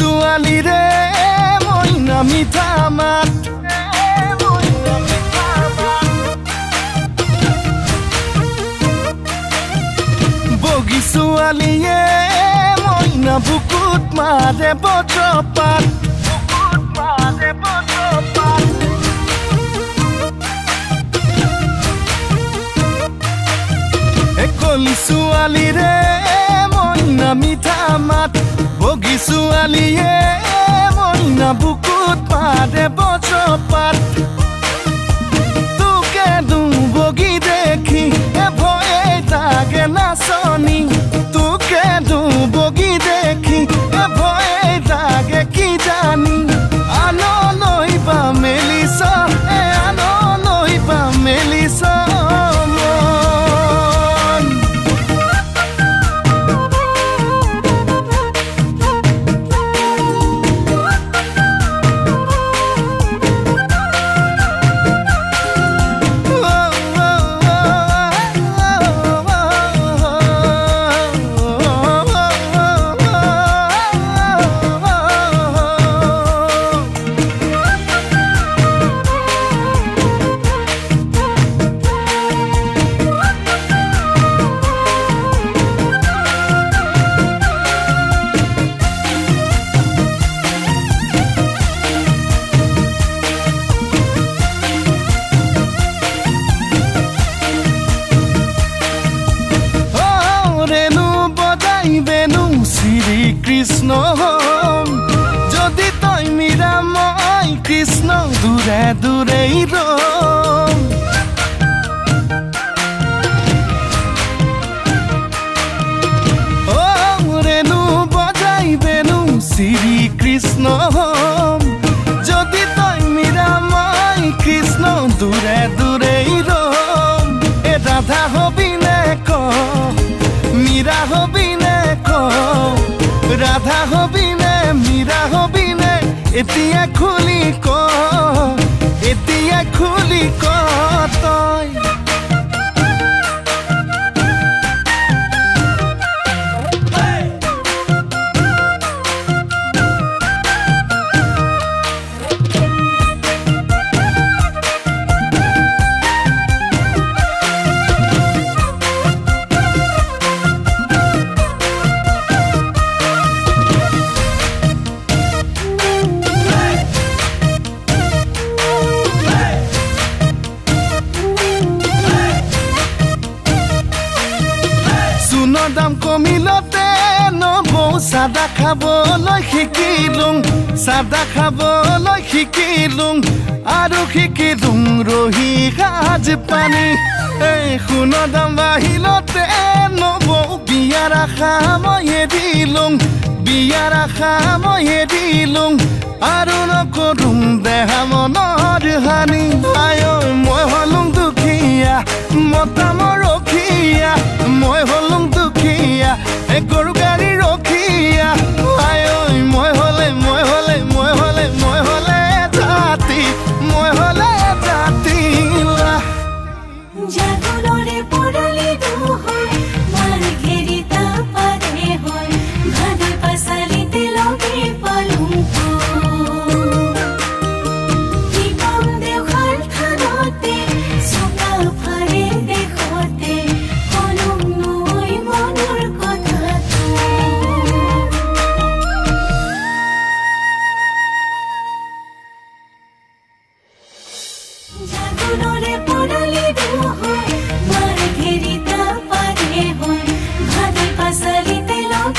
ছোৱালী ৰে মইনা মিঠা মাত বগী ছোৱালীয়ে মইনা বুকুত মাৰে বজ্ৰপাত কলি ছোৱালী ৰে মইনা মিঠা মাত বগী ছোৱালীয়ে মইনা বুকুত মাৰে বজ্ৰপাত তোকে বগী দেখি ভয়ে লাগে নাচনি তোকে বগী দেখি ভয়ে লাগে কি জানি আনলৈ বা মেলিছ আনলৈ বা মেলিছ কৃষ্ণ যদি তই মীৰা মই কৃষ্ণ দূৰে দূৰেই ৰম ৰেণু বজাই বেনু শ্ৰী কৃষ্ণ যদি তই মীৰা মই কৃষ্ণ দূৰে দূৰেই ৰম এ ৰাধা হবিনে ক মীৰা হবিনে ক রাধা হবিনে মীরা হবিনে এতিয়া খুলি ক তই দাম কমিলতে নবৌ চাদা খাবলৈ শিকিলোঁ আৰু শিকিলোঁ ৰহি সাজ পানী এই সোণৰ দাম বাঢ়িলতে নবৌ বিয়াৰ আশা মই দিলোঁ আৰু নকৰোঁ দেহা মনৰ হানি আই মই হলোঁ দুখীয়া মতা মৰ